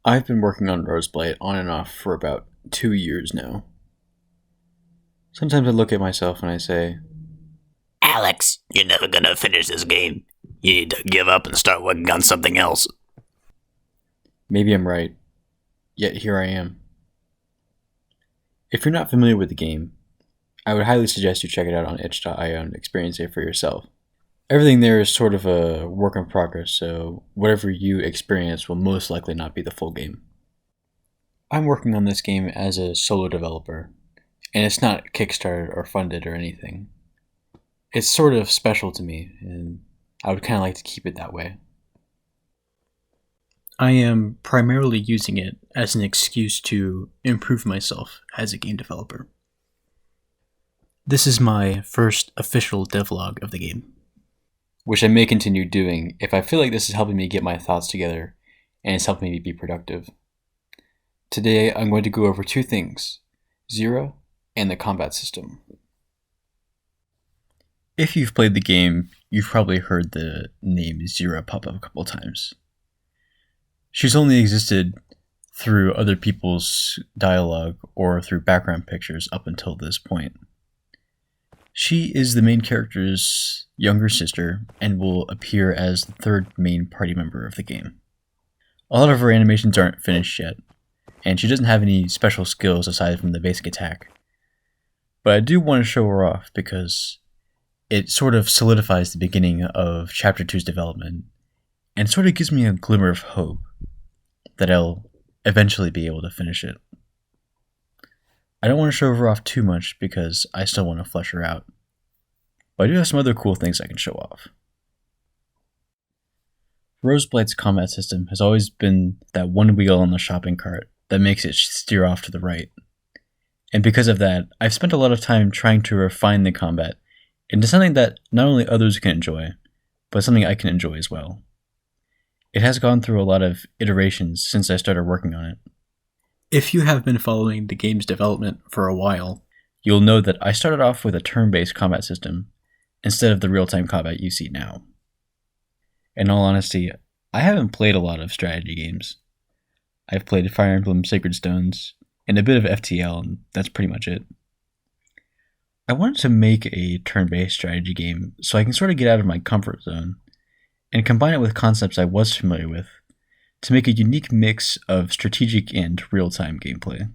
I've been working on Roseblight on and off for about 2 years now. Sometimes I look at myself and I say, Alex, you're never gonna finish this game. You need to give up and start working on something else. maybe I'm right, yet here I am. If you're not familiar with the game, I would highly suggest you check it out on itch.io and experience it for yourself. Everything there is sort of a work in progress, so whatever you experience will most likely not be the full game. I'm working on this game as a solo developer, and it's not kickstarted or funded or anything. It's sort of special to me, and I would kind of like to keep it that way. I am primarily using it as an excuse to improve myself as a game developer. This is my first official devlog of the game, which I may continue doing if I feel like this is helping me get my thoughts together and it's helping me be productive. Today I'm going to go over two things, Zyra and the combat system. If you've played the game, you've probably heard the name Zyra pop up a couple times. She's only existed through other people's dialogue or through background pictures up until this point. She is the main character's younger sister and will appear as the third main party member of the game. A lot of her animations aren't finished yet, and she doesn't have any special skills aside from the basic attack. But I do want to show her off because it sort of solidifies the beginning of Chapter 2's development and sort of gives me a glimmer of hope that I'll eventually be able to finish it. I don't want to show her off too much because I still want to flesh her out, but I do have some other cool things I can show off. Roseblight's combat system has always been that one wheel on the shopping cart that makes it steer off to the right. And because of that, I've spent a lot of time trying to refine the combat into something that not only others can enjoy, but something I can enjoy as well. It has gone through a lot of iterations since I started working on it. If you have been following the game's development for a while, you'll know that I started off with a turn-based combat system instead of the real-time combat you see now. In all honesty, I haven't played a lot of strategy games. I've played Fire Emblem Sacred Stones and a bit of FTL, and that's pretty much it. I wanted to make a turn-based strategy game so I can sort of get out of my comfort zone and combine it with concepts I was familiar with to make a unique mix of strategic and real-time gameplay.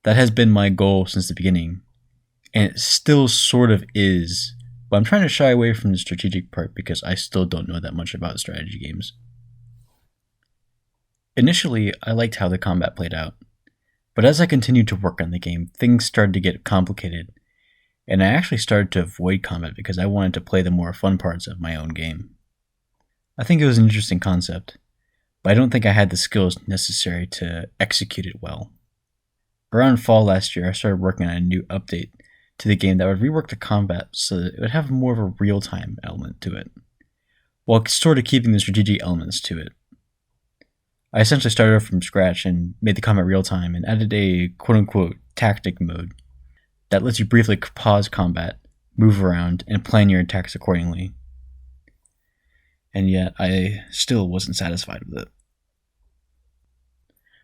That has been my goal since the beginning, and it still sort of is, but I'm trying to shy away from the strategic part because I still don't know that much about strategy games. Initially, I liked how the combat played out, but as I continued to work on the game, things started to get complicated, and I actually started to avoid combat because I wanted to play the more fun parts of my own game. I think it was an interesting concept, but I don't think I had the skills necessary to execute it well. Around fall last year, I started working on a new update to the game that would rework the combat so that it would have more of a real-time element to it, while sort of keeping the strategic elements to it. I essentially started from scratch and made the combat real-time and added a quote-unquote tactic mode that lets you briefly pause combat, move around, and plan your attacks accordingly. And yet, I still wasn't satisfied with it.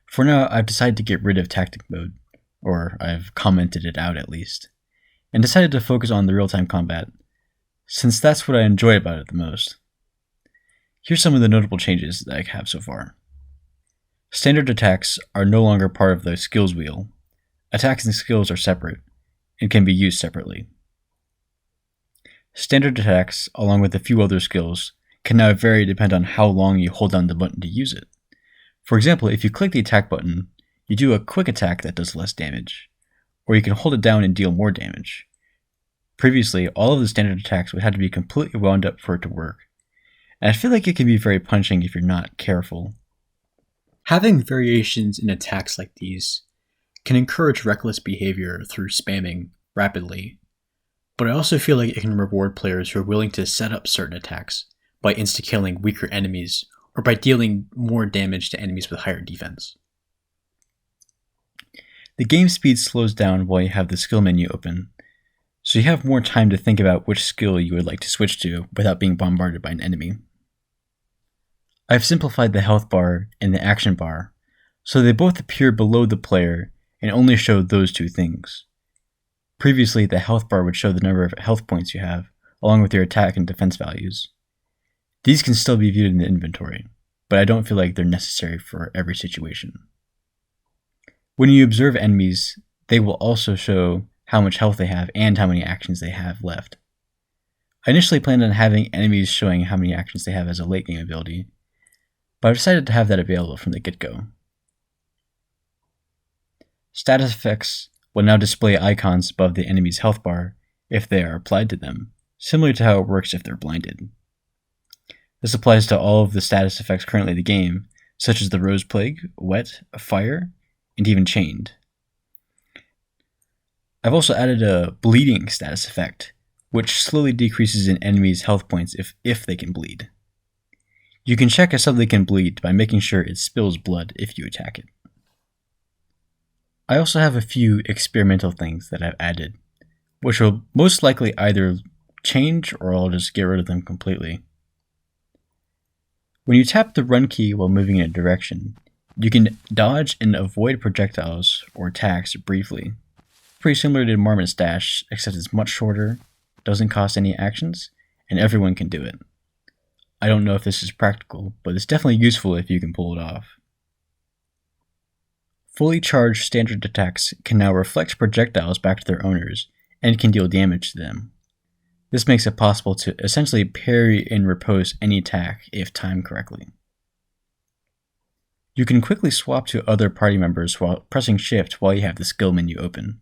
For now, I've decided to get rid of tactic mode, or I've commented it out at least, and decided to focus on the real-time combat, since that's what I enjoy about it the most. Here's some of the notable changes that I have so far. Standard attacks are no longer part of the skills wheel. Attacks and skills are separate, and can be used separately. Standard attacks, along with a few other skills, can now vary depending on how long you hold down the button to use it. For example, if you click the attack button, you do a quick attack that does less damage, or you can hold it down and deal more damage. Previously, all of the standard attacks would have to be completely wound up for it to work, and I feel like it can be very punishing if you're not careful. Having variations in attacks like these can encourage reckless behavior through spamming rapidly, but I also feel like it can reward players who are willing to set up certain attacks by insta-killing weaker enemies or by dealing more damage to enemies with higher defense. The game speed slows down while you have the skill menu open, so you have more time to think about which skill you would like to switch to without being bombarded by an enemy. I've simplified the health bar and the action bar, so they both appear below the player and only show those two things. Previously, the health bar would show the number of health points you have, along with your attack and defense values. These can still be viewed in the inventory, but I don't feel like they're necessary for every situation. When you observe enemies, they will also show how much health they have and how many actions they have left. I initially planned on having enemies showing how many actions they have as a late game ability, but I've decided to have that available from the get-go. Status effects will now display icons above the enemy's health bar if they are applied to them, similar to how it works if they're blinded. This applies to all of the status effects currently in the game, such as the Rose Plague, Wet, Fire, and even Chained. I've also added a bleeding status effect, which slowly decreases an enemy's health points if they can bleed. You can check if something can bleed by making sure it spills blood if you attack it. I also have a few experimental things that I've added, which will most likely either change or I'll just get rid of them completely. When you tap the run key while moving in a direction, you can dodge and avoid projectiles or attacks briefly. Pretty similar to Marmot's Dash, except it's much shorter, doesn't cost any actions, and everyone can do it. I don't know if this is practical, but it's definitely useful if you can pull it off. Fully charged standard attacks can now reflect projectiles back to their owners and can deal damage to them. This makes it possible to essentially parry and riposte any attack if timed correctly. You can quickly swap to other party members while pressing shift while you have the skill menu open.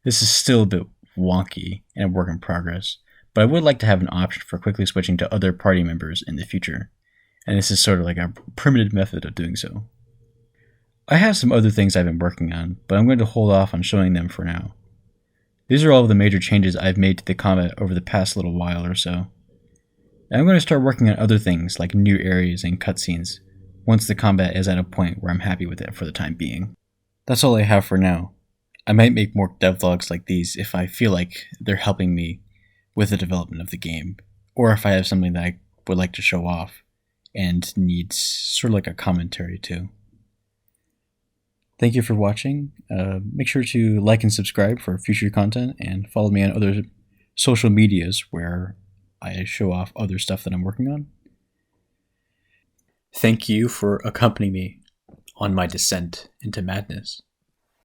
This is still a bit wonky and a work in progress, but I would like to have an option for quickly switching to other party members in the future, and this is sort of like a primitive method of doing so. I have some other things I've been working on, but I'm going to hold off on showing them for now. These are all of the major changes I've made to the combat over the past little while or so. And I'm going to start working on other things like new areas and cutscenes once the combat is at a point where I'm happy with it for the time being. That's all I have for now. I might make more devlogs like these if I feel like they're helping me with the development of the game, or if I have something that I would like to show off and needs sort of like a commentary too. Thank you for watching. Make sure to like and subscribe for future content, and follow me on other social medias where I show off other stuff that I'm working on. Thank you for accompanying me on my descent into madness.